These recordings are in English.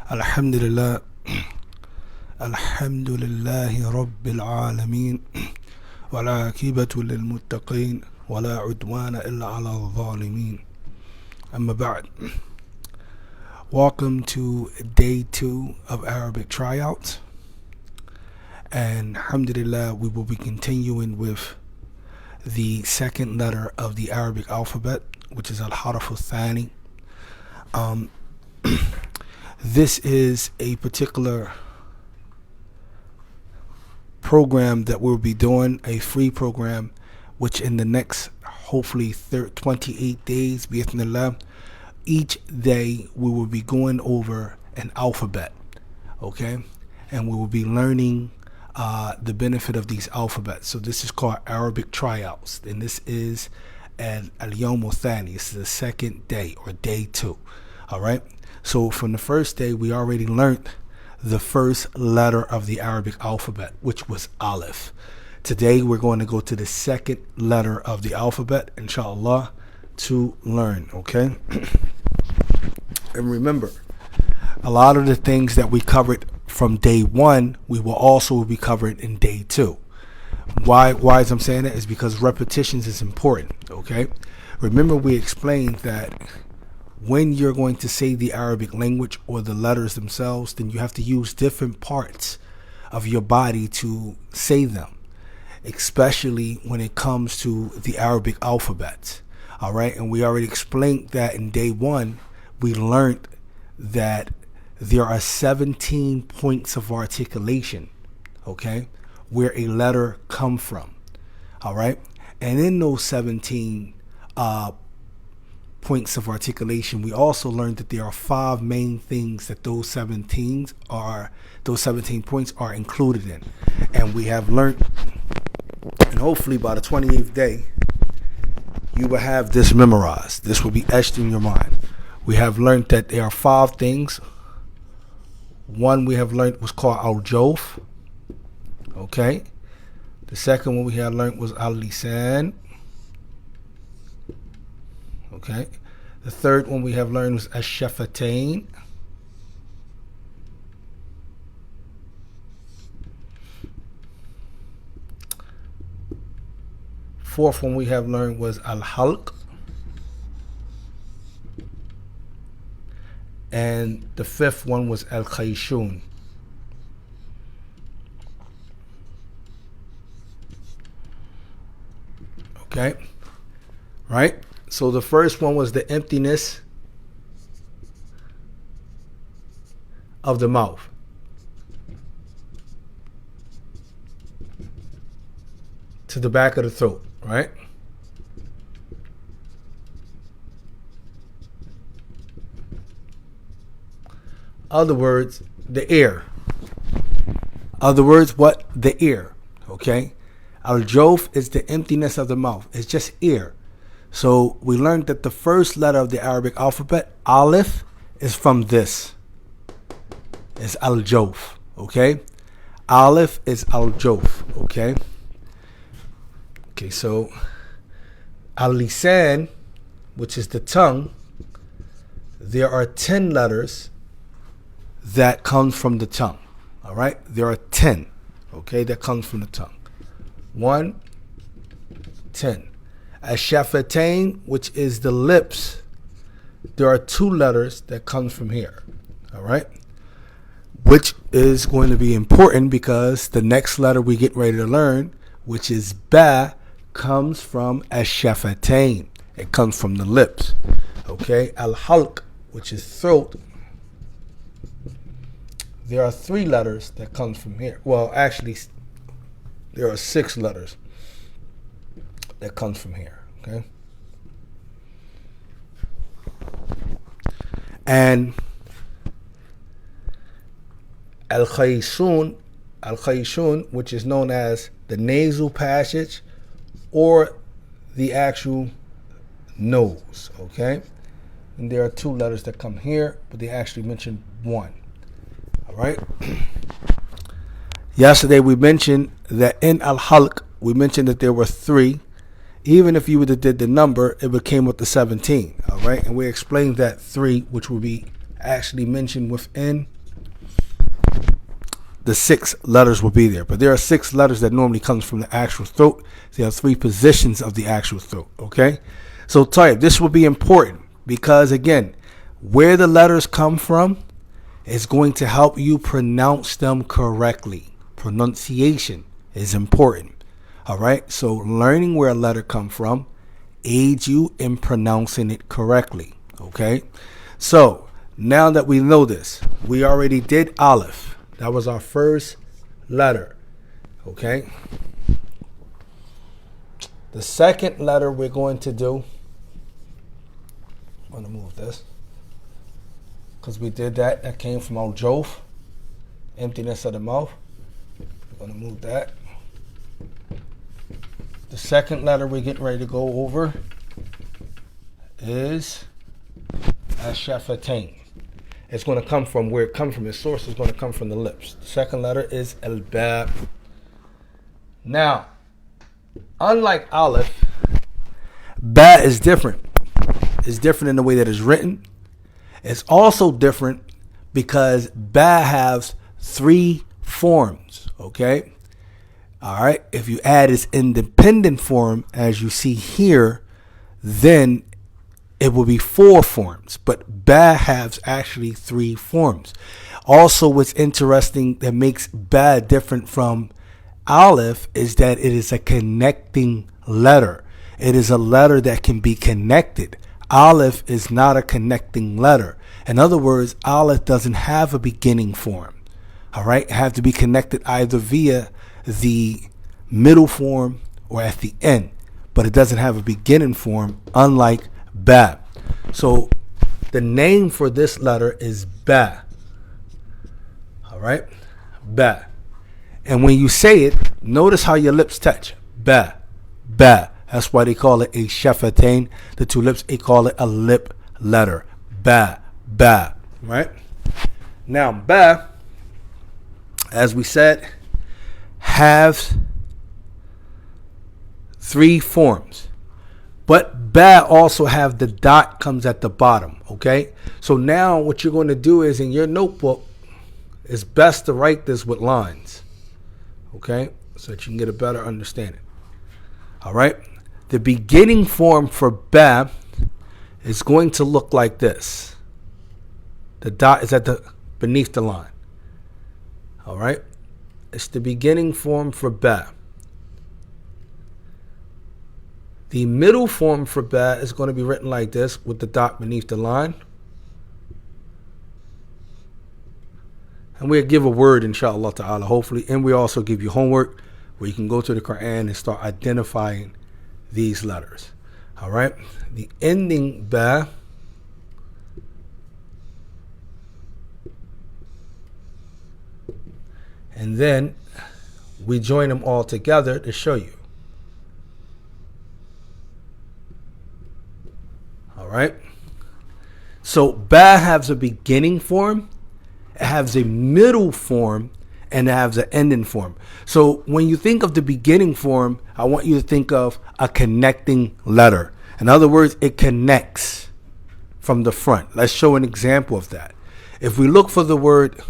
Alhamdulillah, Alhamdulillahi Rabbil Alameen, wala akibatu lil muttaqeen, wala udwana illa ala zalimeen. Amma ba'd. Welcome to day 2 of Arabic Tryouts. And alhamdulillah, we will be continuing with the second letter of the Arabic alphabet, which is al-harf al-thani. This is a particular program that we'll be doing, a free program, which in the next, hopefully 28 days, bi'ithnillah, each day we will be going over an alphabet, okay? And we will be learning the benefit of these alphabets. So this is called Arabic Tryouts, and this is al-yawm al-thani. This is the second day, or day 2, all right? So from the first day, we already learned the first letter of the Arabic alphabet, which was Aleph. Today, we're going to go to the second letter of the alphabet, inshallah, to learn, okay? And remember, a lot of the things that we covered from day 1, we will also be covered in day 2. Why is I'm saying that is because repetitions is important, okay? Remember, we explained that when you're going to say the Arabic language or the letters themselves, then you have to use different parts of your body to say them, especially when it comes to the Arabic alphabet. All right, and we already explained that in day 1, we learned that there are 17 points of articulation, okay, where a letter come from. All right, and in those 17 points of articulation, we also learned that there are 5 main things that those 17 points are included in. And we have learned, and hopefully by the 28th day, you will have this memorized. This will be etched in your mind. We have learned that there are 5 things. One we have learned was called al-jawf. Okay. The second one we had learned was al-lisan. Okay. The third one we have learned was ash-shafatain. Fourth one we have learned was al-halq. And the fifth one was al-khayshun. Okay. Right? So the first one was the emptiness of the mouth. To the back of the throat, right? Other words, the air. Other words, what? The air, okay? Al-jawf is the emptiness of the mouth. It's just air. So we learned that the first letter of the Arabic alphabet, Aleph, is from this. It's al-jawf, okay? Aleph is al-jawf, okay? Okay, so al-lisan, which is the tongue, there are 10 letters that come from the tongue, all right? There are 10, okay, that comes from the tongue. 1, 10. Ash-shafatain, which is the lips, there are 2 letters that come from here, all right? Which is going to be important because the next letter we get ready to learn, which is ba, comes from ash-shafatain. It comes from the lips, okay? Al-halq, which is throat, there are 3 letters that comes from here. Well, actually, there are 6 letters that comes from here, okay? And al-khayshun, which is known as the nasal passage or the actual nose, okay? And there are 2 letters that come here, but they actually mention 1, all right? Yesterday we mentioned that in al-halq, we mentioned that there were 3. Even if you would have did the number, it would came with the 17, all right? And we explained that 3, which will be actually mentioned within the 6 letters will be there. But there are 6 letters that normally comes from the actual throat. There are 3 positions of the actual throat, okay? So type, this will be important because, again, where the letters come from is going to help you pronounce them correctly. Pronunciation is important, all right? So learning where a letter comes from aids you in pronouncing it correctly, okay? So now that we know this, we already did Aleph. That was our first letter, okay? The second letter we're going to do, I'm going to move this, because we did that. That came from our Jof, emptiness of the mouth. We're going to move that. The second letter we're getting ready to go over is Ash-Shafatain. It's going to come from where it comes from. Its source is going to come from the lips. The second letter is Al-Ba. Now, unlike Aleph, Ba is different. It's different in the way that it's written. It's also different because Ba has 3 forms, okay? All right. If you add its independent form, as you see here, then it will be 4 forms, but Ba has actually 3 forms. Also, what's interesting that makes Ba different from Aleph is that it is a connecting letter. It is a letter that can be connected. Aleph is not a connecting letter. In other words, Aleph doesn't have a beginning form. All right, it have to be connected either via the middle form or at the end, but it doesn't have a beginning form, unlike Ba. So the name for this letter is Ba. All right, Ba. And when you say it, notice how your lips touch. Ba, Ba. That's why they call it a shafatain. The 2 lips, they call it a lip letter. Ba, Ba. Right? Now, Ba, as we said, has 3 forms. But Ba also have the dot comes at the bottom, okay? So now what you're going to do is in your notebook, it's best to write this with lines, okay? So that you can get a better understanding. All right? The beginning form for Ba is going to look like this. The dot is beneath the line. All right? It's the beginning form for Ba. The middle form for Ba is going to be written like this with the dot beneath the line. And we'll give a word, inshallah ta'ala, hopefully. And we also give you homework where you can go to the Quran and start identifying these letters. All right? The ending Ba and then we join them all together to show you. All right. So Ba has a beginning form, it has a middle form, and it has an ending form. So when you think of the beginning form, I want you to think of a connecting letter. In other words, it connects from the front. Let's show an example of that. If we look for the word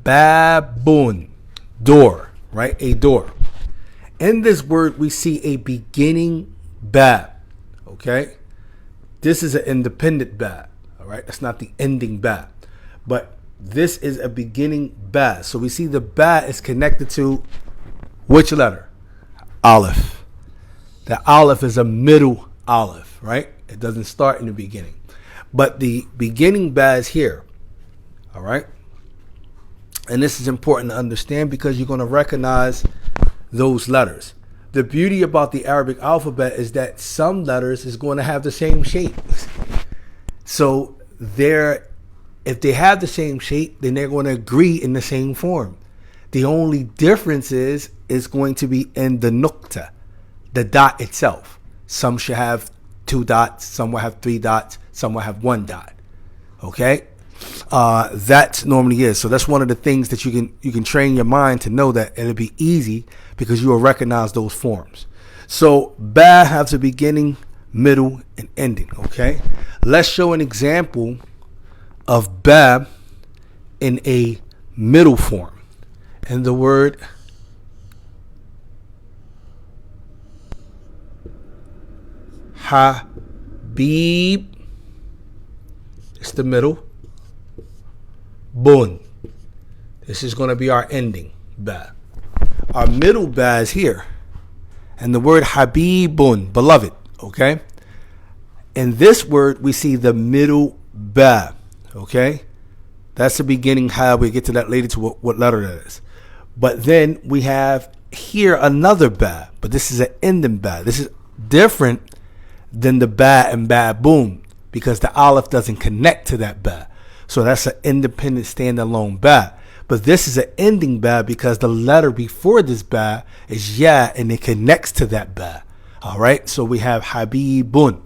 baboon, door, right? A door. In this word, we see a beginning Ba, okay? This is an independent Ba, all right? That's not the ending Ba. But this is a beginning Ba. So we see the Ba is connected to which letter? Aleph. The Aleph is a middle Aleph, right? It doesn't start in the beginning. But the beginning Ba is here, all right? And this is important to understand because you're going to recognize those letters. The beauty about the Arabic alphabet is that some letters is going to have the same shape. So if they have the same shape, then they're going to agree in the same form. The only difference is going to be in the nukta, the dot itself. Some should have 2 dots, some will have 3 dots, some will have 1 dot. Okay? That normally is. So that's one of the things that you can train your mind to know that it'll be easy because you will recognize those forms. So Ba has a beginning, middle, and ending. Okay, let's show an example of ba in a middle form. And the word habib, it's the middle. Bun. This is going to be our ending ba. Our middle ba is here. And the word habibun, beloved, okay? In this word, we see the middle ba, okay? That's the beginning ha. We get to that later to what letter that is. But then we have here another ba, but this is an ending ba. This is different than the ba and baboon because the aleph doesn't connect to that ba. So that's an independent standalone ba. But this is an ending ba because the letter before this ba is ya and it connects to that ba. All right, so we have habibun.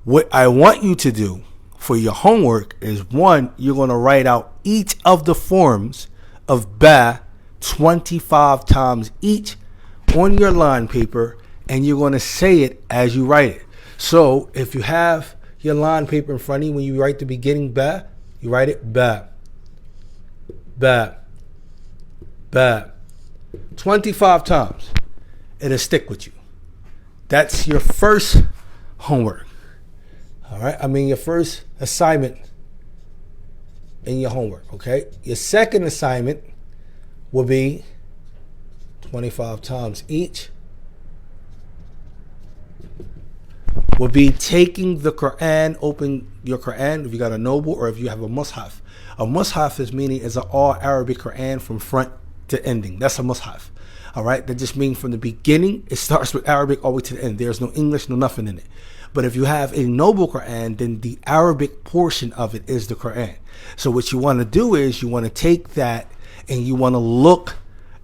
What I want you to do for your homework is, one, you're going to write out each of the forms of ba 25 times each on your line paper, and you're going to say it as you write it. So if you have your line paper in front of you, when you write the beginning ba, you write it ba, ba, ba, 25 times. It'll stick with you. That's your first homework. All right? I mean, your first assignment in your homework, okay? Your second assignment will be 25 times each. Will be taking the Quran, open your Quran if you got a noble or if you have a mushaf. A mushaf is meaning is an all Arabic Quran from front to ending. That's a mushaf. All right, that just means from the beginning it starts with Arabic all the way to the end. There's no English, no nothing in it. But if you have a noble Quran, then the Arabic portion of it is the Quran. So what you want to do is you want to take that and you want to look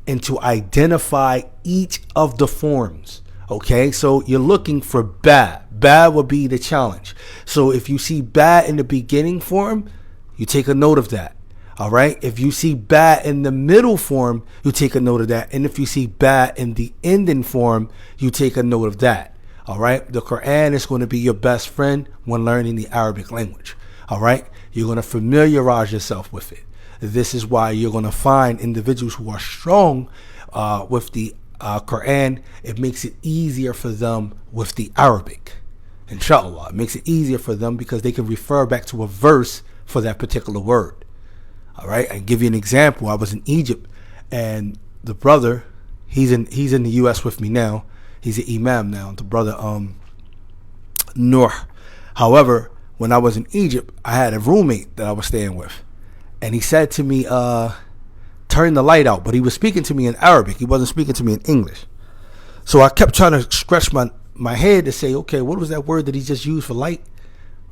and to identify each of the forms. Okay, so you're looking for ba. Ba will be the challenge. So if you see ba in the beginning form, you take a note of that. All right. If you see ba in the middle form, you take a note of that. And if you see ba in the ending form, you take a note of that. All right. The Quran is going to be your best friend when learning the Arabic language. All right. You're going to familiarize yourself with it. This is why you're going to find individuals who are strong with the Quran. It makes it easier for them with the Arabic. Inshallah. It makes it easier for them because they can refer back to a verse for that particular word. All right. I give you an example. I was in Egypt and the brother, he's in the US with me now. He's an imam now, the brother Noor. However, when I was in Egypt, I had a roommate that I was staying with. And he said to me, turn the light out. But he was speaking to me in Arabic. He wasn't speaking to me in English. So I kept trying to scratch my head to say, okay, what was that word that he just used for light?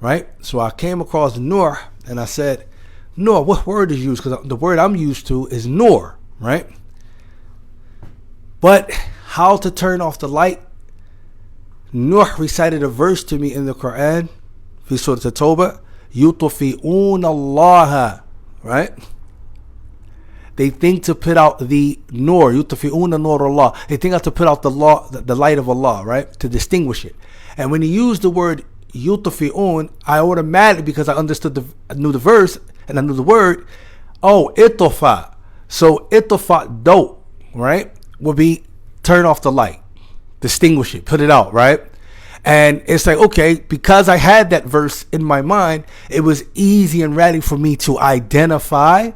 Right? So I came across Noor and I said, Noor, what word is used? Because the word I'm used to is Noor, right? But how to turn off the light? Noor recited a verse to me in the Quran, fi Surah At-Tawbah, yutfi'un Allah, right? They think to put out the Nur, yutfi'un Nur Allah. They think to put out the light of Allah, right? To distinguish it. And when he used the word yutfi'un, I automatically, because I knew the verse and I knew the word, itofa. So itofa do, right? Would be turn off the light, distinguish it, put it out, right? And it's like, okay, because I had that verse in my mind, it was easy and ready for me to identify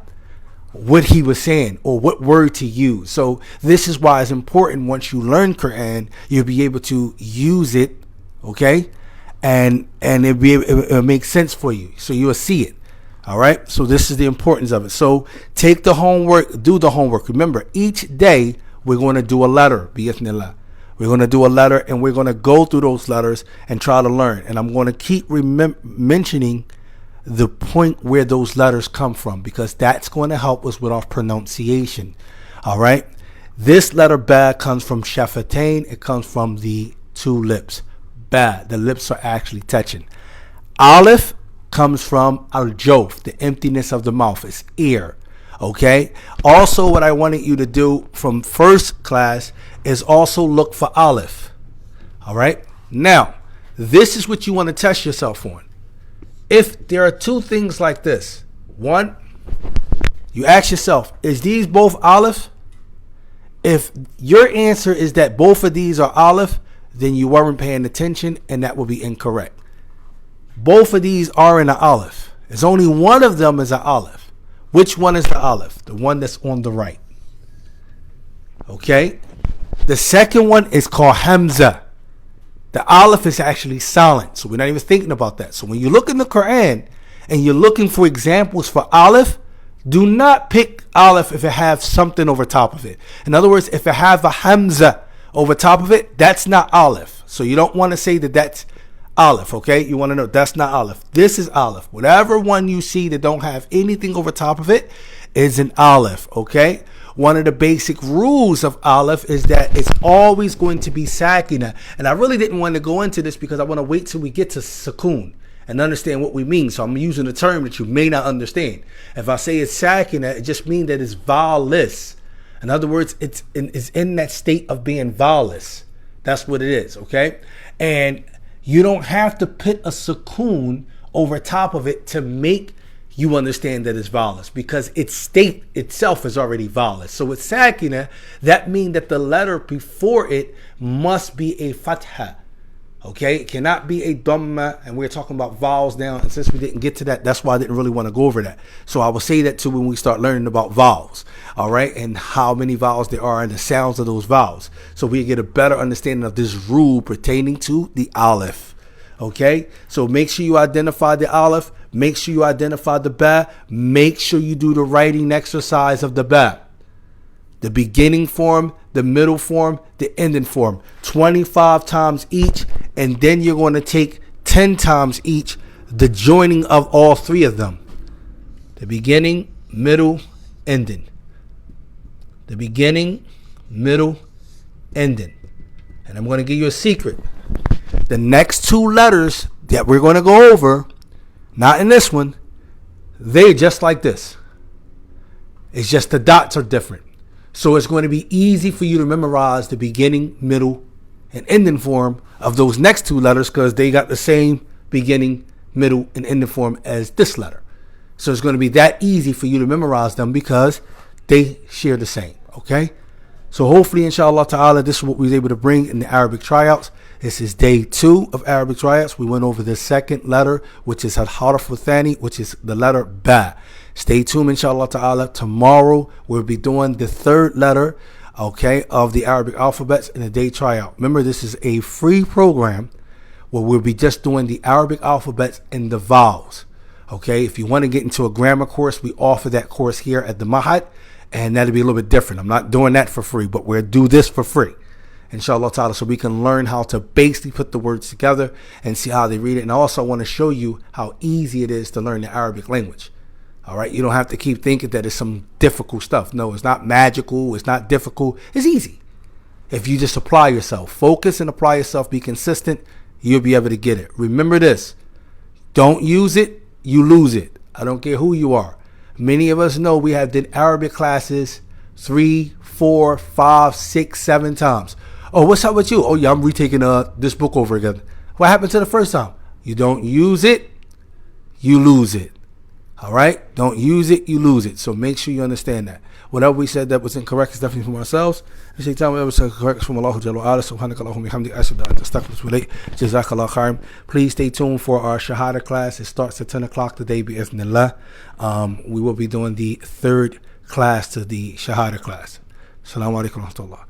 what he was saying or what word to use. So this is why it's important once you learn Quran, you'll be able to use it, okay? And it'll make sense for you. So you'll see it. All right. So this is the importance of it. So take the homework, do the homework. Remember, each day we're going to do a letter, bi'ithnillah. We're going to do a letter and we're going to go through those letters and try to learn. And I'm going to keep mentioning the point where those letters come from, because that's going to help us with our pronunciation. All right. This letter ba comes from shafatain. It comes from the two lips. Ba, the lips are actually touching. Aleph comes from al-jof, the emptiness of the mouth. It's ear. Okay. Also, what I wanted you to do from first class is also look for aleph. All right. Now, this is what you want to test yourself on. if there are two things like this, one, you ask yourself, is these both aleph? If your answer is that both of these are aleph, then you weren't paying attention, and that will be incorrect. Both of these are in an aleph. There's only one of them is an aleph. Which one is the aleph? The one that's on the right. Okay? The second one is called hamza. The aleph is actually silent, so we're not even thinking about that. So when you look in the Quran and you're looking for examples for aleph, do not pick aleph if it has something over top of it. In other words, if it has a hamza over top of it, that's not aleph. So you don't want to say that that's aleph, okay? You want to know that's not aleph. This is aleph. Whatever one you see that don't have anything over top of it is an aleph, okay? One of the basic rules of aleph is that it's always going to be sakina. And I really didn't want to go into this because I want to wait till we get to sukoon and understand what we mean. So I'm using a term that you may not understand. If I say it's sakina, it just means that it's vowelless. In other words, it's in that state of being vowelless. That's what it is, okay? And you don't have to put a sukoon over top of it to make you understand that it's vowelless, because its state itself is already vowelless. So with sakina, that means that the letter before it must be a fatha. Okay, it cannot be a dhamma, and we're talking about vowels now, and since we didn't get to that, that's why I didn't really want to go over that. So I will say that too when we start learning about vowels, all right, and how many vowels there are and the sounds of those vowels, so we get a better understanding of this rule pertaining to the aleph. Okay, so make sure you identify the aleph, make sure you identify the ba, make sure you do the writing exercise of the ba. The beginning form, the middle form, the ending form, 25 times each, and then you're going to take 10 times each, the joining of all three of them. The beginning, middle, ending. The beginning, middle, ending. And I'm going to give you a secret. The next two letters that we're going to go over, not in this one, they're just like this. It's just the dots are different. So it's going to be easy for you to memorize the beginning, middle, and ending form of those next two letters because they got the same beginning, middle, and ending form as this letter. So it's going to be that easy for you to memorize them because they share the same, okay? So hopefully, inshallah ta'ala, this is what we was able to bring in the Arabic tryouts. This is day 2 of Arabic tryouts. We went over the second letter, which is al-harf al-thani, which is the letter ba. Stay tuned, inshallah ta'ala. Tomorrow, we'll be doing the third letter, okay, of the Arabic alphabets in the day tryout. Remember, this is a free program where we'll be just doing the Arabic alphabets and the vowels, okay? If you want to get into a grammar course, we offer that course here at the Mahad, and that'll be a little bit different. I'm not doing that for free, but we'll do this for free, inshallah ta'ala, so we can learn how to basically put the words together and see how they read it. And I also want to show you how easy it is to learn the Arabic language. All right, you don't have to keep thinking that it's some difficult stuff. No, it's not magical. It's not difficult. It's easy. If you just apply yourself, focus and apply yourself, be consistent, you'll be able to get it. Remember this. Don't use it, you lose it. I don't care who you are. Many of us know we have did Arabic classes 3, 4, 5, 6, 7 times. Oh, what's up with you? Oh, yeah, I'm retaking this book over again. What happened to the first time? You don't use it, you lose it. All right? Don't use it, you lose it. So make sure you understand that. Whatever we said that was incorrect is definitely from ourselves. And shaitan, whatever was correct is from Allah Jalla wa'ala. Subhanakallahumma bihamdik ashhadu an la ilaha illa anta astaghfiruka wa atubu ilayk. Jazakallah khairan. Please stay tuned for our Shahada class. It starts at 10 o'clock today, bi'ithnillah. We will be doing the third class to the Shahada class. Assalamu alaikum wa rahmatullah.